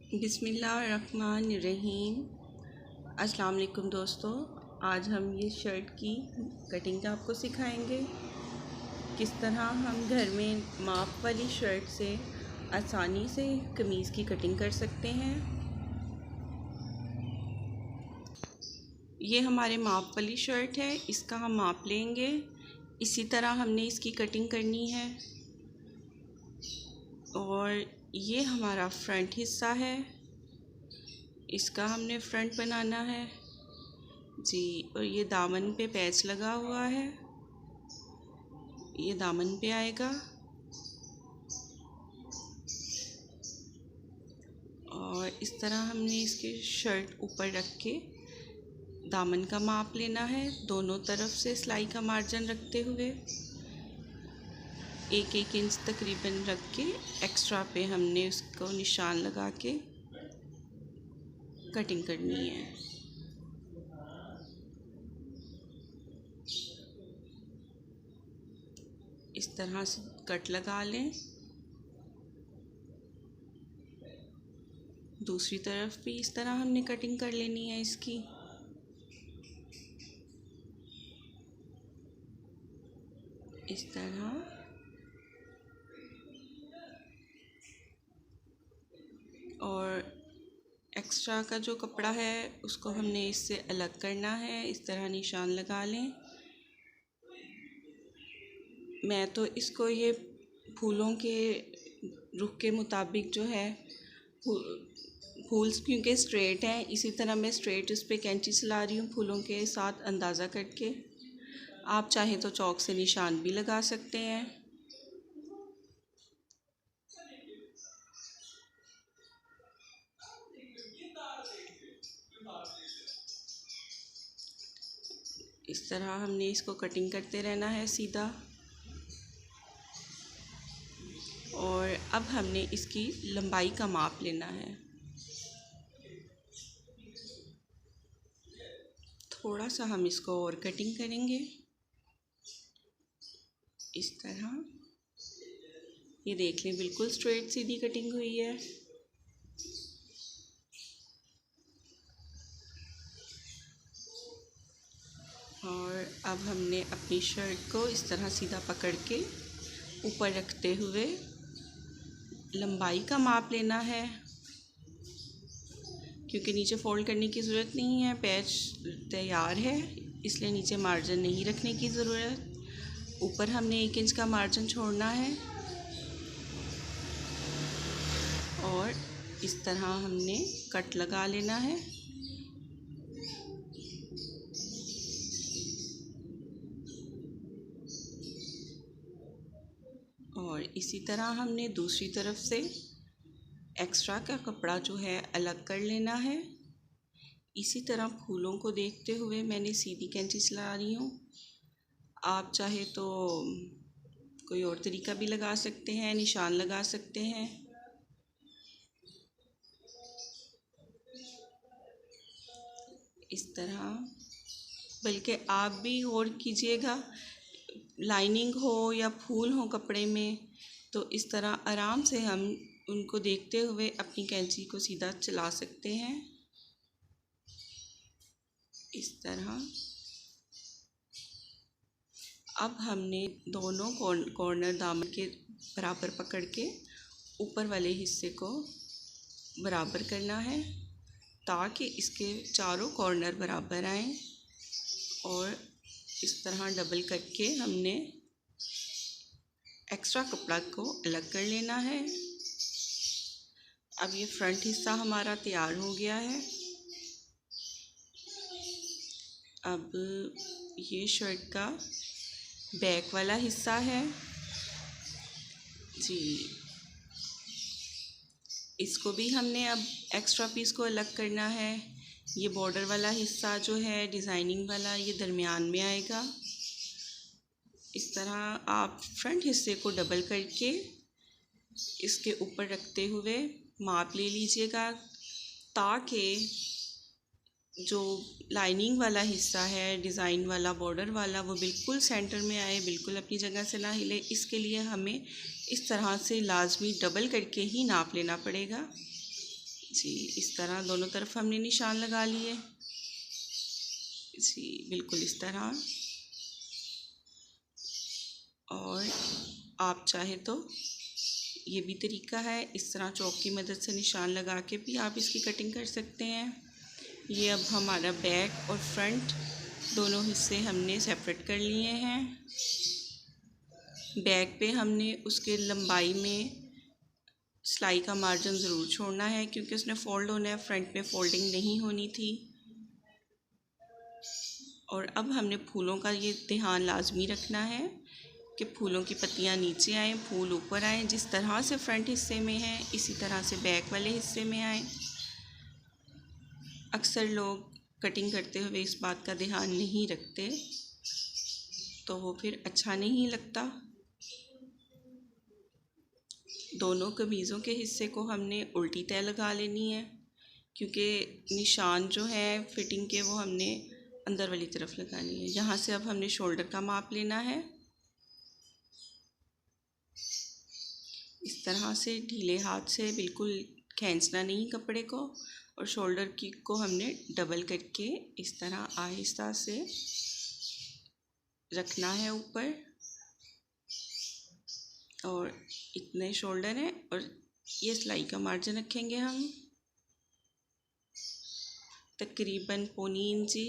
बिस्मिल्लाहिर्रहमानिर्रहीम। अस्सलाम वालेकुम दोस्तों, आज हम ये शर्ट की कटिंग का आपको सिखाएंगे। किस तरह हम घर में माप वाली शर्ट से आसानी से कमीज़ की कटिंग कर सकते हैं। ये हमारे माप वाली शर्ट है, इसका हम माप लेंगे। इसी तरह हमने इसकी कटिंग करनी है। और ये हमारा फ्रंट हिस्सा है, इसका हमने फ्रंट बनाना है जी। और ये दामन पे पैच लगा हुआ है, ये दामन पे आएगा। और इस तरह हमने इसके शर्ट ऊपर रख के दामन का माप लेना है, दोनों तरफ से सिलाई का मार्जिन रखते हुए 1-1 इंच तकरीबन रख के एक्स्ट्रा पे हमने उसको निशान लगा के कटिंग करनी है। इस तरह से कट लगा लें। दूसरी तरफ भी इस तरह हमने कटिंग कर लेनी है इसकी। इस तरह और एक्स्ट्रा का जो कपड़ा है उसको हमने इससे अलग करना है। इस तरह निशान लगा लें। मैं तो इसको ये फूलों के रुख के मुताबिक जो है, फूल क्योंकि स्ट्रेट हैं, इसी तरह मैं स्ट्रेट इस पे कैंची चला रही हूँ फूलों के साथ अंदाज़ा करके। आप चाहें तो चौक से निशान भी लगा सकते हैं। इस तरह हमने इसको कटिंग करते रहना है सीधा। और अब हमने इसकी लंबाई का माप लेना है। थोड़ा सा हम इसको और कटिंग करेंगे इस तरह। ये देख लें, बिल्कुल स्ट्रेट सीधी कटिंग हुई है। और अब हमने अपनी शर्ट को इस तरह सीधा पकड़ के ऊपर रखते हुए लंबाई का माप लेना है, क्योंकि नीचे फोल्ड करने की ज़रूरत नहीं है, पैच तैयार है, इसलिए नीचे मार्जिन नहीं रखने की ज़रूरत। ऊपर हमने 1 इंच का मार्जिन छोड़ना है। और इस तरह हमने कट लगा लेना है। और इसी तरह हमने दूसरी तरफ से एक्स्ट्रा का कपड़ा जो है अलग कर लेना है। इसी तरह फूलों को देखते हुए मैंने सीधी कैंची चला रही हूँ। आप चाहे तो कोई और तरीका भी लगा सकते हैं, निशान लगा सकते हैं। इस तरह, बल्कि आप भी और कीजिएगा, लाइनिंग हो या फूल हो कपड़े में, तो इस तरह आराम से हम उनको देखते हुए अपनी कैंची को सीधा चला सकते हैं। इस तरह अब हमने दोनों कॉर्नर दामन के बराबर पकड़ के ऊपर वाले हिस्से को बराबर करना है, ताकि इसके चारों कॉर्नर बराबर आएं। और इस तरह डबल करके हमने एक्स्ट्रा कपड़ा को अलग कर लेना है। अब ये फ्रंट हिस्सा हमारा तैयार हो गया है। अब ये शर्ट का बैक वाला हिस्सा है जी। इसको भी हमने अब एक्स्ट्रा पीस को अलग करना है। ये बॉर्डर वाला हिस्सा जो है डिज़ाइनिंग वाला, ये दरमियान में आएगा। इस तरह आप फ्रंट हिस्से को डबल करके इसके ऊपर रखते हुए माप ले लीजिएगा, ताकि जो लाइनिंग वाला हिस्सा है डिज़ाइन वाला बॉर्डर वाला, वो बिल्कुल सेंटर में आए, बिल्कुल अपनी जगह से ना हिले। इसके लिए हमें इस तरह से लाजमी डबल करके ही नाप लेना पड़ेगा जी, इस तरह दोनों तरफ हमने निशान लगा लिए। जी, बिल्कुल इस तरह। और आप चाहे तो ये भी तरीका है, इस तरह चॉक की मदद से निशान लगा के भी आप इसकी कटिंग कर सकते हैं। ये अब हमारा बैक और फ्रंट दोनों हिस्से हमने सेपरेट कर लिए हैं। बैक पे हमने उसके लंबाई में सिलाई का मार्जिन ज़रूर छोड़ना है, क्योंकि उसने फ़ोल्ड होना है, फ्रंट में फ़ोल्डिंग नहीं होनी थी। और अब हमने फूलों का ये ध्यान लाजमी रखना है कि फूलों की पत्तियां नीचे आएँ, फूल ऊपर आएँ। जिस तरह से फ्रंट हिस्से में है इसी तरह से बैक वाले हिस्से में आएँ। अक्सर लोग कटिंग करते हुए इस बात का ध्यान नहीं रखते, तो वो फिर अच्छा नहीं लगता। दोनों कमीज़ों के हिस्से को हमने उल्टी तय लगा लेनी है, क्योंकि निशान जो है फिटिंग के वो हमने अंदर वाली तरफ लगानी है। यहाँ से अब हमने शोल्डर का माप लेना है। इस तरह से ढीले हाथ से बिल्कुल खींचना नहीं कपड़े को, और शोल्डर की को हमने डबल करके इस तरह आहिस्ता से रखना है ऊपर। और इतने शोल्डर हैं और ये सिलाई का मार्जिन रखेंगे हम तकरीबन 1.25 इंची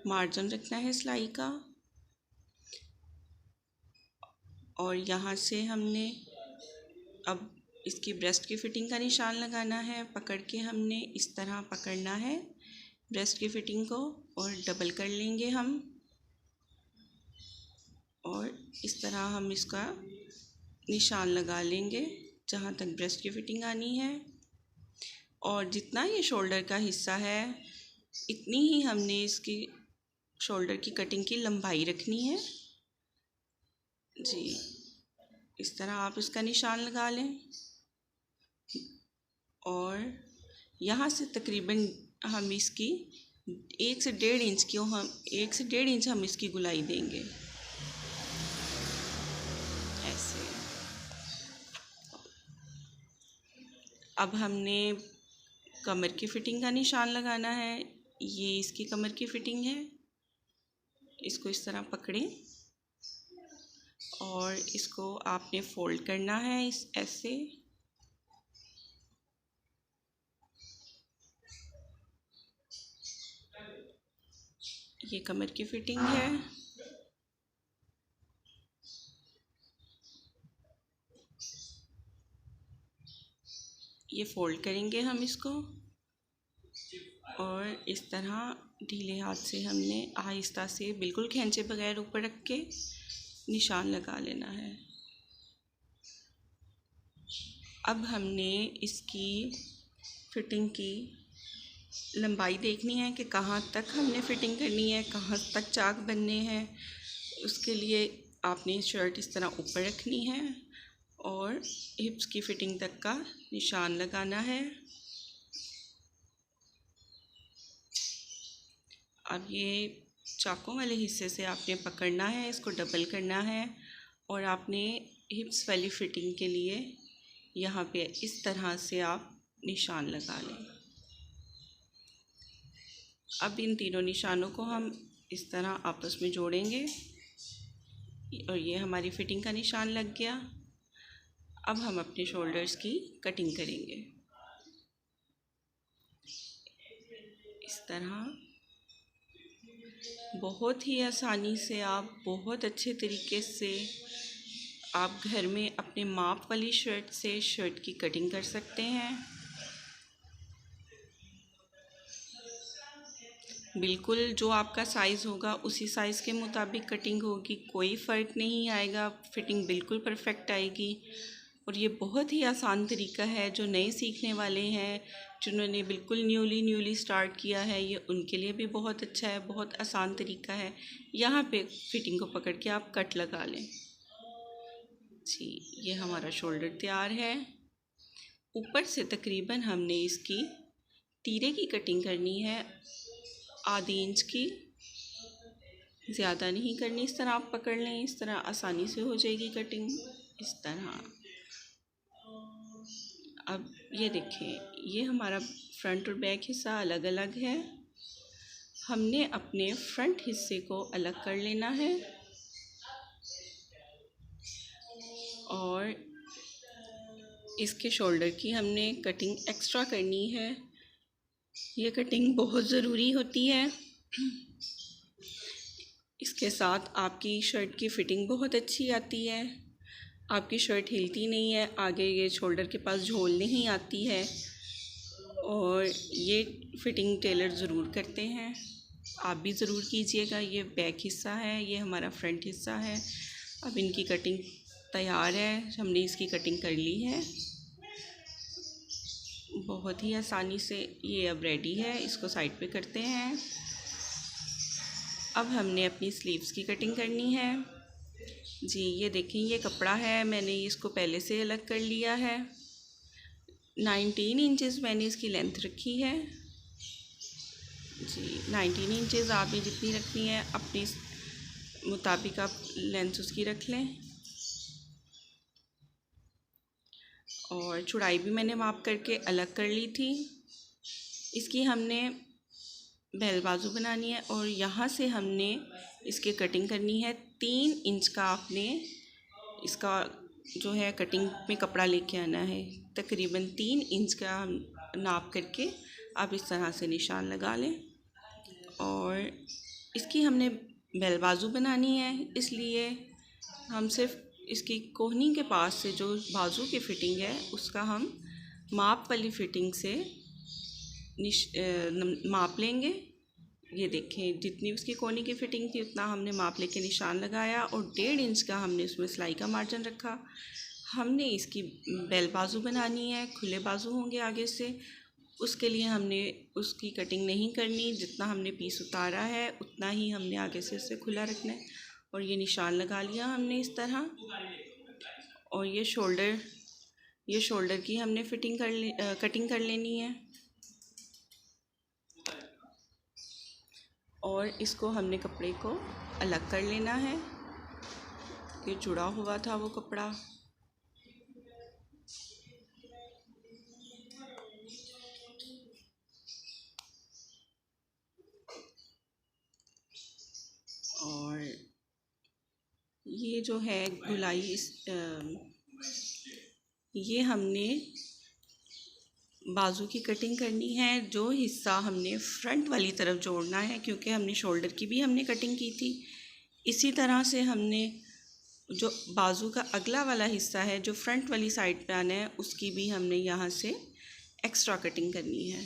मार्जिन रखना है सिलाई का। और यहाँ से हमने अब इसकी ब्रेस्ट की फ़िटिंग का निशान लगाना है। पकड़ के हमने इस तरह पकड़ना है ब्रेस्ट की फ़िटिंग को और डबल कर लेंगे हम, और इस तरह हम इसका निशान लगा लेंगे जहाँ तक ब्रेस्ट की फ़िटिंग आनी है। और जितना ये शोल्डर का हिस्सा है इतनी ही हमने इसकी शोल्डर की कटिंग की लंबाई रखनी है। जी, इस तरह आप इसका निशान लगा लें। और यहाँ से तकरीबन हम इसकी 1 से 1.5 इंच की हम 1 से 1.5 इंच हम इसकी गुलाई देंगे ऐसे। अब हमने कमर की फ़िटिंग का निशान लगाना है। ये इसकी कमर की फ़िटिंग है। इसको इस तरह पकड़ें और इसको आपने फ़ोल्ड करना है इस ऐसे। ये कमर की फ़िटिंग है। ये फ़ोल्ड करेंगे हम इसको और इस तरह ढीले हाथ से हमने आहिस्ता से बिल्कुल खींचे बगैर ऊपर रख के निशान लगा लेना है। अब हमने इसकी फ़िटिंग की लंबाई देखनी है कि कहाँ तक हमने फ़िटिंग करनी है, कहाँ तक चाक बनने हैं। उसके लिए आपने शर्ट इस तरह ऊपर रखनी है और हिप्स की फ़िटिंग तक का निशान लगाना है। अब ये चाकों वाले हिस्से से आपने पकड़ना है, इसको डबल करना है और आपने हिप्स वाली फ़िटिंग के लिए यहाँ पे इस तरह से आप निशान लगा लें। अब इन तीनों निशानों को हम इस तरह आपस में जोड़ेंगे और ये हमारी फ़िटिंग का निशान लग गया। अब हम अपने शोल्डर्स की कटिंग करेंगे इस तरह। बहुत ही आसानी से आप बहुत अच्छे तरीके से आप घर में अपने माप वाली शर्ट से शर्ट की कटिंग कर सकते हैं। बिल्कुल जो आपका साइज़ होगा उसी साइज़ के मुताबिक कटिंग होगी, कोई फ़र्क नहीं आएगा, फ़िटिंग बिल्कुल परफेक्ट आएगी। और ये बहुत ही आसान तरीका है, जो नए सीखने वाले हैं, जिन्होंने बिल्कुल न्यूली स्टार्ट किया है, ये उनके लिए भी बहुत अच्छा है, बहुत आसान तरीका है। यहाँ पे फ़िटिंग को पकड़ के आप कट लगा लें। जी, ये हमारा शोल्डर तैयार है। ऊपर से तकरीबन हमने इसकी तीरे की कटिंग करनी है, ½ इंच की, ज़्यादा नहीं करनी। इस तरह आप पकड़ लें, इस तरह आसानी से हो जाएगी कटिंग। इस तरह अब ये देखें, ये हमारा फ्रंट और बैक हिस्सा अलग अलग है। हमने अपने फ्रंट हिस्से को अलग कर लेना है और इसके शोल्डर की हमने कटिंग एक्स्ट्रा करनी है। ये कटिंग बहुत ज़रूरी होती है। इसके साथ आपकी शर्ट की फ़िटिंग बहुत अच्छी आती है। आपकी शर्ट हिलती नहीं है, आगे ये शोल्डर के पास झोल नहीं आती है। और ये फ़िटिंग टेलर ज़रूर करते हैं, आप भी ज़रूर कीजिएगा। ये बैक हिस्सा है, ये हमारा फ्रंट हिस्सा है। अब इनकी कटिंग तैयार है, हमने इसकी कटिंग कर ली है बहुत ही आसानी से। ये अब रेडी है, इसको साइड पे करते हैं। अब हमने अपनी स्लीव्स की कटिंग करनी है जी। ये देखें, ये कपड़ा है, मैंने इसको पहले से अलग कर लिया है। 19 इंचेस मैंने इसकी लेंथ रखी है जी। 19 इंचेस आपने जितनी रखनी है अपने मुताबिक आप लेंथ उसकी रख लें। और चौड़ाई भी मैंने माप करके अलग कर ली थी। इसकी हमने बेल बाजू बनानी है और यहाँ से हमने इसके कटिंग करनी है। 3 इंच का आपने इसका जो है कटिंग में कपड़ा लेके आना है। तकरीबन 3 इंच का नाप करके आप इस तरह से निशान लगा लें। और इसकी हमने बेल बाजू बनानी है, इसलिए हम सिर्फ इसकी कोहनी के पास से जो बाजू की फ़िटिंग है उसका हम माप वाली फ़िटिंग से माप लेंगे। ये देखें, जितनी उसकी कोहनी की फ़िटिंग थी उतना हमने माप लेके निशान लगाया और 1.5 इंच का हमने उसमें सिलाई का मार्जिन रखा। हमने इसकी बेल बाजू बनानी है, खुले बाजू होंगे आगे से। उसके लिए हमने उसकी कटिंग नहीं करनी, जितना हमने पीस उतारा है उतना ही हमने आगे से उसे खुला रखना है। और ये निशान लगा लिया हमने इस तरह। और ये शोल्डर की हमने कटिंग कर लेनी है। और इसको हमने कपड़े को अलग कर लेना है, ये जुड़ा हुआ था वो कपड़ा। और ये जो है गुलाई ये हमने बाजू की कटिंग करनी है। जो हिस्सा हमने फ्रंट वाली तरफ जोड़ना है, क्योंकि हमने शोल्डर की भी हमने कटिंग की थी, इसी तरह से हमने जो बाजू का अगला वाला हिस्सा है जो फ्रंट वाली साइड पे आना है उसकी भी हमने यहाँ से एक्स्ट्रा कटिंग करनी है।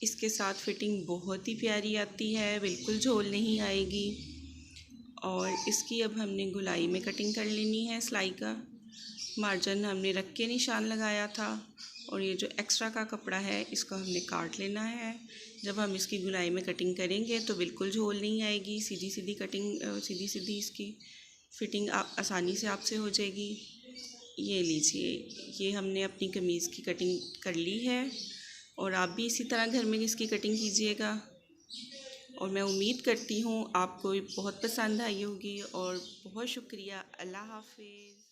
इसके साथ फ़िटिंग बहुत ही प्यारी आती है, बिल्कुल झोल नहीं आएगी। और इसकी अब हमने गुलाई में कटिंग कर लेनी है। सिलाई का मार्जिन हमने रख के निशान लगाया था और ये जो एक्स्ट्रा का कपड़ा है इसको हमने काट लेना है। जब हम इसकी गुलाई में कटिंग करेंगे तो बिल्कुल झोल नहीं आएगी, सीधी सीधी कटिंग, सीधी सीधी इसकी फ़िटिंग आसानी से आपसे हो जाएगी। ये लीजिए, ये हमने अपनी कमीज़ की कटिंग कर ली है और आप भी इसी तरह घर में इसकी कटिंग कीजिएगा। और मैं उम्मीद करती हूँ आपको बहुत पसंद आई होगी। और बहुत शुक्रिया। अल्लाह हाफ़िज़।